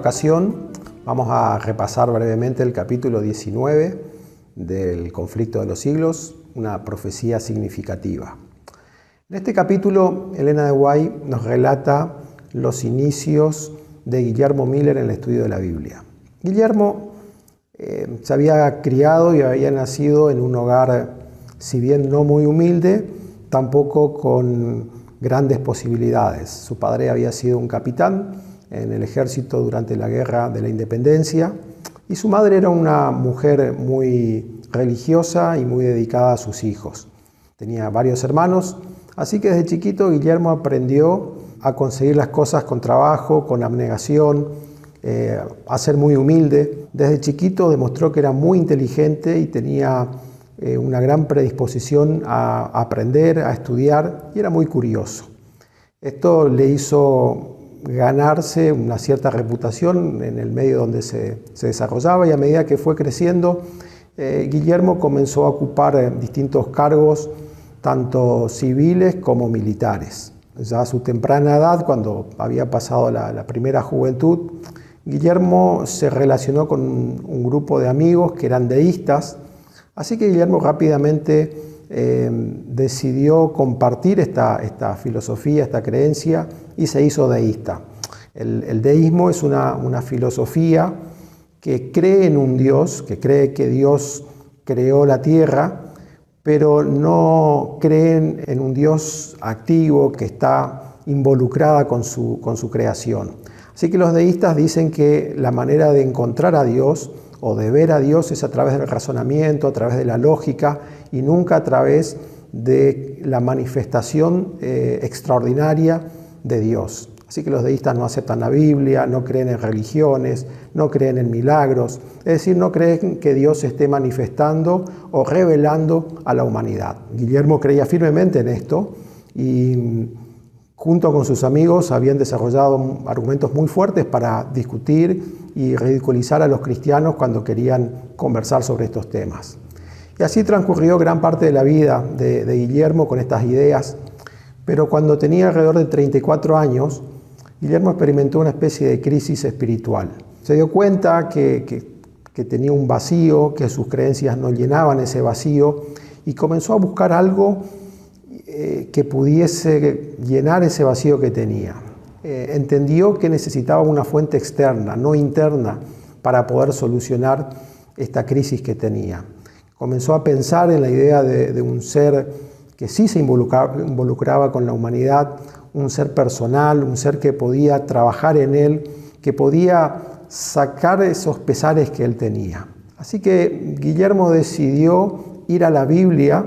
ocasión vamos a repasar brevemente el capítulo 19 del Conflicto de los Siglos, una profecía significativa. En este capítulo, Elena de White nos relata los inicios de Guillermo Miller en el estudio de la Biblia. Guillermo se había criado y había nacido en un hogar, si bien no muy humilde, tampoco con grandes posibilidades. Su padre había sido un capitán en el ejército durante la Guerra de la Independencia y su madre era una mujer muy religiosa y muy dedicada a sus hijos. Tenía varios hermanos, así que desde chiquito Guillermo aprendió a conseguir las cosas con trabajo, con abnegación, a ser muy humilde. Desde chiquito demostró que era muy inteligente y tenía una gran predisposición a aprender, a estudiar, y era muy curioso. Esto le hizo ganarse una cierta reputación en el medio donde se desarrollaba, y a medida que fue creciendo, Guillermo comenzó a ocupar distintos cargos, tanto civiles como militares. Ya a su temprana edad, cuando había pasado la primera juventud, Guillermo se relacionó con un grupo de amigos que eran deístas, así que Guillermo rápidamente decidió compartir esta filosofía, esta creencia, y se hizo deísta. El deísmo es una filosofía que cree en un Dios, que cree que Dios creó la tierra, pero no creen en un Dios activo que está involucrada con su creación. Así que los deístas dicen que la manera de encontrar a Dios o de ver a Dios es a través del razonamiento, a través de la lógica y nunca a través de la manifestación extraordinaria de Dios. Así que los deístas no aceptan la Biblia, no creen en religiones, no creen en milagros, es decir, no creen que Dios se esté manifestando o revelando a la humanidad. Guillermo creía firmemente en esto y junto con sus amigos habían desarrollado argumentos muy fuertes para discutir y ridiculizar a los cristianos cuando querían conversar sobre estos temas. Y así transcurrió gran parte de la vida de Guillermo con estas ideas, pero cuando tenía alrededor de 34 años, Guillermo experimentó una especie de crisis espiritual. Se dio cuenta que tenía un vacío, que sus creencias no llenaban ese vacío, y comenzó a buscar algo que pudiese llenar ese vacío que tenía. Entendió que necesitaba una fuente externa, no interna, para poder solucionar esta crisis que tenía. Comenzó a pensar en la idea de un ser que sí se involucraba con la humanidad, un ser personal, un ser que podía trabajar en él, que podía sacar esos pesares que él tenía. Así que Guillermo decidió ir a la Biblia,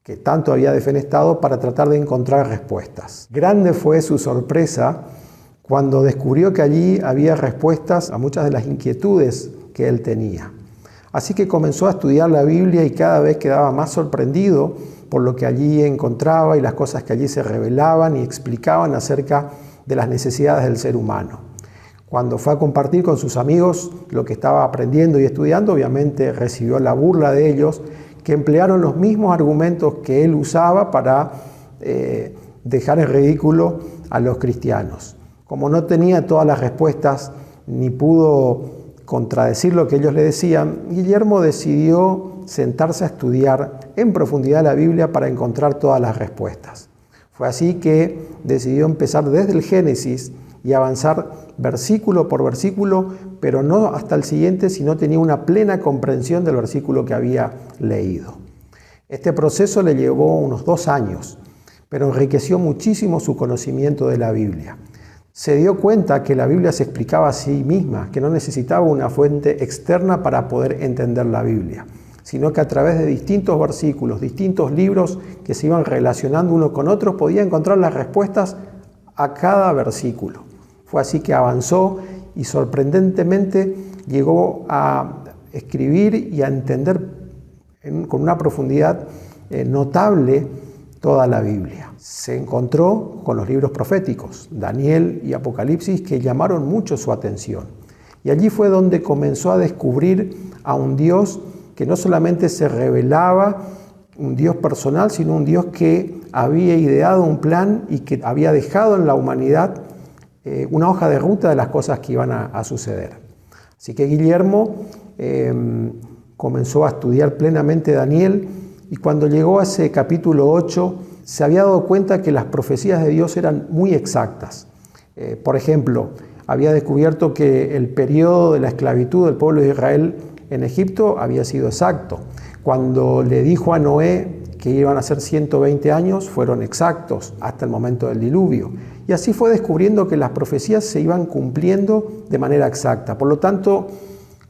que tanto había defenestrado, para tratar de encontrar respuestas. Grande fue su sorpresa cuando descubrió que allí había respuestas a muchas de las inquietudes que él tenía. Así que comenzó a estudiar la Biblia y cada vez quedaba más sorprendido por lo que allí encontraba y las cosas que allí se revelaban y explicaban acerca de las necesidades del ser humano. Cuando fue a compartir con sus amigos lo que estaba aprendiendo y estudiando, obviamente recibió la burla de ellos, que emplearon los mismos argumentos que él usaba para dejar en ridículo a los cristianos. Como no tenía todas las respuestas ni pudo contradecir lo que ellos le decían, Guillermo decidió sentarse a estudiar en profundidad la Biblia para encontrar todas las respuestas. Fue así que decidió empezar desde el Génesis y avanzar versículo por versículo, pero no hasta el siguiente si no tenía una plena comprensión del versículo que había leído. Este proceso le llevó unos 2 años, pero enriqueció muchísimo su conocimiento de la Biblia. Se dio cuenta que la Biblia se explicaba a sí misma, que no necesitaba una fuente externa para poder entender la Biblia, sino que a través de distintos versículos, distintos libros que se iban relacionando uno con otro, podía encontrar las respuestas a cada versículo. Fue así que avanzó y sorprendentemente llegó a escribir y a entender con una profundidad notable toda la Biblia. Se encontró con los libros proféticos, Daniel y Apocalipsis, que llamaron mucho su atención. Y allí fue donde comenzó a descubrir a un Dios que no solamente se revelaba, un Dios personal, sino un Dios que había ideado un plan y que había dejado en la humanidad una hoja de ruta de las cosas que iban a suceder. Así que Guillermo comenzó a estudiar plenamente Daniel, y cuando llegó a ese capítulo 8 se había dado cuenta que las profecías de Dios eran muy exactas. Por ejemplo, había descubierto que el periodo de la esclavitud del pueblo de Israel en Egipto había sido exacto. Cuando le dijo a Noé que iban a ser 120 años, fueron exactos hasta el momento del diluvio. Y así fue descubriendo que las profecías se iban cumpliendo de manera exacta. Por lo tanto,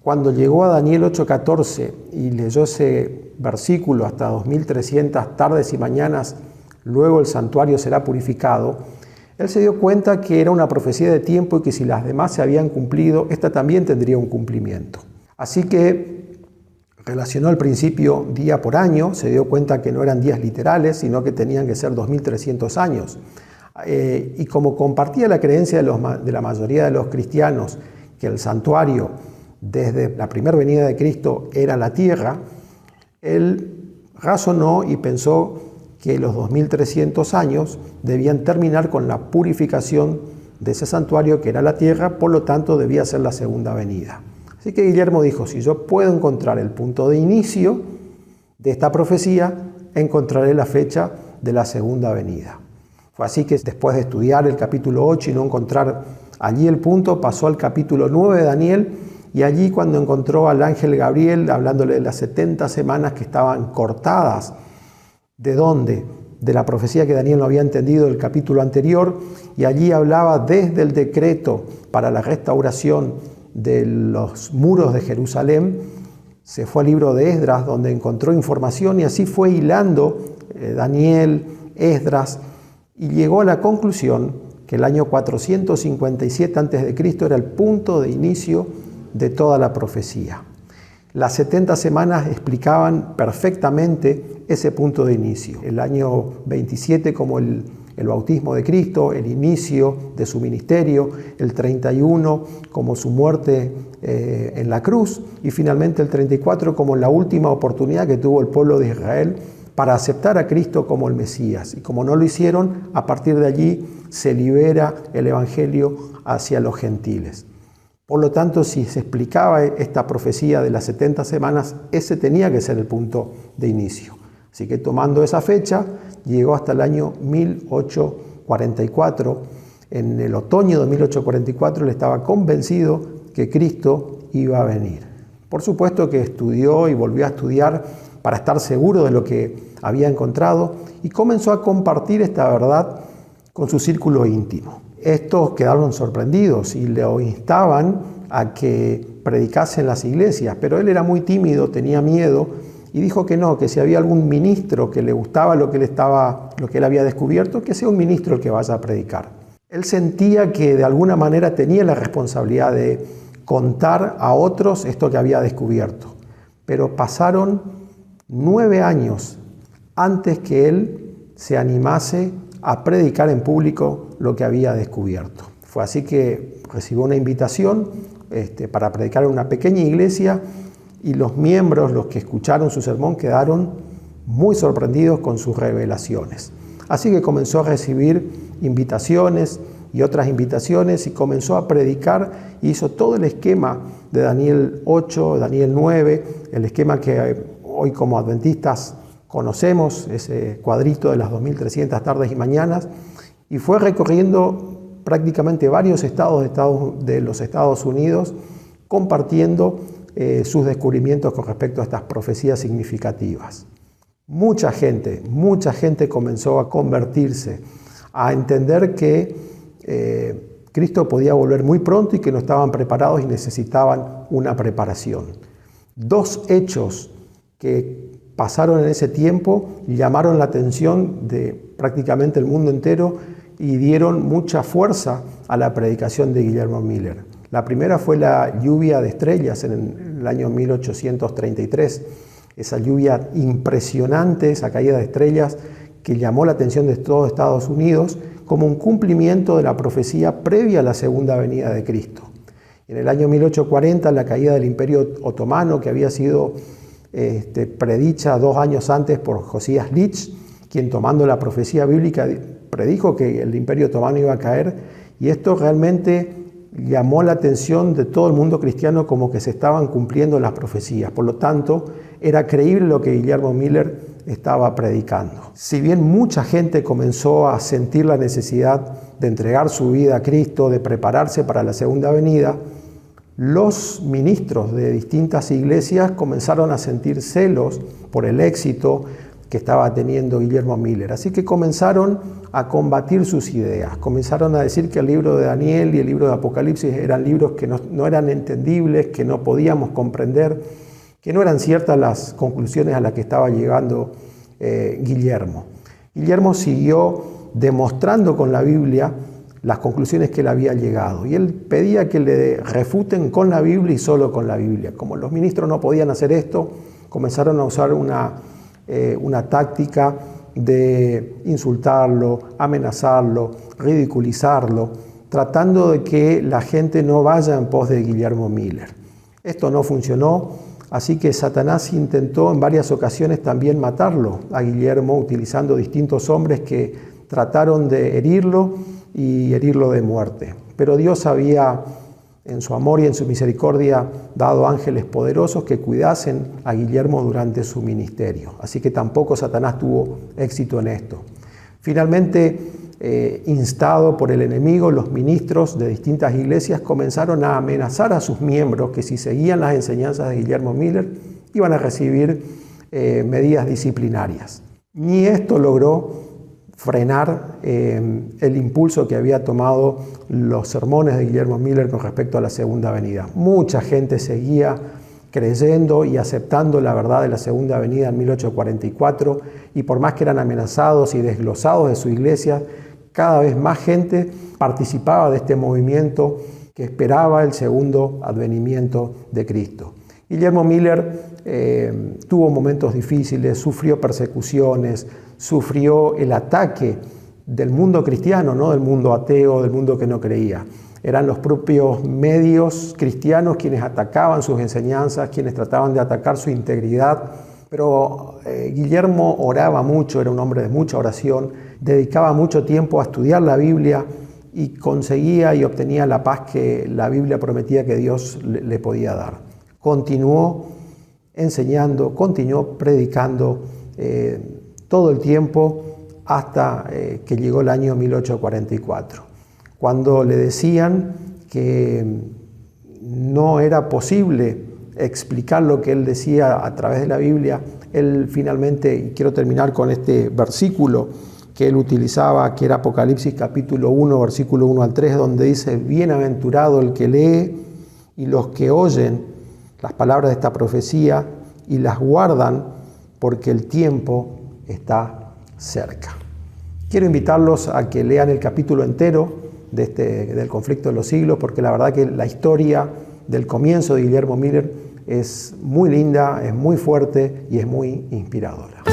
cuando llegó a Daniel 8:14 y leyó ese versículo, hasta 2300 tardes y mañanas, luego el santuario será purificado, él se dio cuenta que era una profecía de tiempo y que si las demás se habían cumplido, esta también tendría un cumplimiento. Así que relacionó al principio día por año, se dio cuenta que no eran días literales, sino que tenían que ser 2300 años. Y como compartía la creencia de la mayoría de los cristianos que el santuario desde la primera venida de Cristo era la tierra, él razonó y pensó que los 2300 años debían terminar con la purificación de ese santuario que era la tierra, por lo tanto debía ser la segunda venida. Así que Guillermo dijo, si yo puedo encontrar el punto de inicio de esta profecía, encontraré la fecha de la segunda venida. Fue así que después de estudiar el capítulo 8 y no encontrar allí el punto, pasó al capítulo 9 de Daniel, y allí cuando encontró al ángel Gabriel hablándole de las 70 semanas que estaban cortadas, ¿de dónde? De la profecía que Daniel no había entendido del capítulo anterior, y allí hablaba desde el decreto para la restauración de los muros de Jerusalén. Se fue al libro de Esdras, donde encontró información, y así fue hilando Daniel, Esdras, y llegó a la conclusión que el año 457 a.C. era el punto de inicio de toda la profecía. Las 70 semanas explicaban perfectamente ese punto de inicio. El año 27 como el bautismo de Cristo, el inicio de su ministerio, el 31 como su muerte en la cruz, y finalmente el 34 como la última oportunidad que tuvo el pueblo de Israel para aceptar a Cristo como el Mesías. Y como no lo hicieron, a partir de allí se libera el Evangelio hacia los gentiles. Por lo tanto, si se explicaba esta profecía de las 70 semanas, ese tenía que ser el punto de inicio. Así que tomando esa fecha, llegó hasta el año 1844. En el otoño de 1844 él estaba convencido que Cristo iba a venir. Por supuesto que estudió y volvió a estudiar para estar seguro de lo que había encontrado, y comenzó a compartir esta verdad con su círculo íntimo. Estos quedaron sorprendidos y le instaban a que predicase en las iglesias, pero él era muy tímido, tenía miedo, y dijo que no, que si había algún ministro que le gustaba lo que él había descubierto, que sea un ministro el que vaya a predicar. Él sentía que de alguna manera tenía la responsabilidad de contar a otros esto que había descubierto, pero pasaron 9 años antes que él se animase a predicar en público lo que había descubierto. Fue así que recibió una invitación para predicar en una pequeña iglesia, y los miembros, los que escucharon su sermón, quedaron muy sorprendidos con sus revelaciones. Así que comenzó a recibir invitaciones y otras invitaciones, y comenzó a predicar, y hizo todo el esquema de Daniel 8, Daniel 9, el esquema que hoy como adventistas conocemos, ese cuadrito de las 2300 tardes y mañanas, y fue recorriendo prácticamente varios estados de los Estados Unidos, compartiendo sus descubrimientos con respecto a estas profecías significativas. Mucha gente comenzó a convertirse, a entender que Cristo podía volver muy pronto y que no estaban preparados y necesitaban una preparación. 2 hechos que pasaron en ese tiempo llamaron la atención de prácticamente el mundo entero y dieron mucha fuerza a la predicación de Guillermo Miller. La primera fue la lluvia de estrellas en el año 1833, esa lluvia impresionante, esa caída de estrellas que llamó la atención de todo Estados Unidos como un cumplimiento de la profecía previa a la segunda venida de Cristo. En el año 1840, la caída del Imperio Otomano, que había sido predicha 2 años antes por Josías Litch, quien tomando la profecía bíblica predijo que el Imperio Otomano iba a caer, Y esto realmente llamó la atención de todo el mundo cristiano, como que se estaban cumpliendo las profecías. Por lo tanto, era creíble lo que Guillermo Miller estaba predicando. Si bien mucha gente comenzó a sentir la necesidad de entregar su vida a Cristo, de prepararse para la segunda venida, los ministros de distintas iglesias comenzaron a sentir celos por el éxito que estaba teniendo Guillermo Miller. Así que comenzaron a combatir sus ideas, comenzaron a decir que el libro de Daniel y el libro de Apocalipsis eran libros que no eran entendibles, que no podíamos comprender, que no eran ciertas las conclusiones a las que estaba llegando Guillermo. Guillermo siguió demostrando con la Biblia las conclusiones que él había llegado, y él pedía que le refuten con la Biblia y solo con la Biblia. Como los ministros no podían hacer esto, comenzaron a usar una táctica de insultarlo, amenazarlo, ridiculizarlo, tratando de que la gente no vaya en pos de Guillermo Miller. Esto no funcionó, así que Satanás intentó en varias ocasiones también matarlo a Guillermo, utilizando distintos hombres que trataron de herirlo y herirlo de muerte. Pero Dios había, en su amor y en su misericordia, dado ángeles poderosos que cuidasen a Guillermo durante su ministerio. Así que tampoco Satanás tuvo éxito en esto. Finalmente, instado por el enemigo, los ministros de distintas iglesias comenzaron a amenazar a sus miembros que si seguían las enseñanzas de Guillermo Miller iban a recibir medidas disciplinarias. Ni esto logró frenar el impulso que había tomado los sermones de Guillermo Miller con respecto a la segunda venida. Mucha gente seguía creyendo y aceptando la verdad de la segunda venida en 1844, y por más que eran amenazados y desglosados de su iglesia, cada vez más gente participaba de este movimiento que esperaba el segundo advenimiento de Cristo. Guillermo Miller tuvo momentos difíciles, sufrió persecuciones, sufrió el ataque del mundo cristiano, no del mundo ateo, del mundo que no creía. Eran los propios medios cristianos quienes atacaban sus enseñanzas, quienes trataban de atacar su integridad. Pero Guillermo oraba mucho, era un hombre de mucha oración, dedicaba mucho tiempo a estudiar la Biblia y conseguía y obtenía la paz que la Biblia prometía que Dios le podía dar. Continuó enseñando, continuó predicando todo el tiempo hasta que llegó el año 1844, cuando le decían que no era posible explicar lo que él decía a través de la Biblia. Él finalmente, y quiero terminar con este versículo que él utilizaba, que era Apocalipsis capítulo 1, versículo 1 al 3, donde dice: bienaventurado el que lee y los que oyen las palabras de esta profecía y las guardan, porque el tiempo está cerca. Quiero invitarlos a que lean el capítulo entero del conflicto de los siglos, porque la verdad que la historia del comienzo de Guillermo Miller es muy linda, es muy fuerte y es muy inspiradora.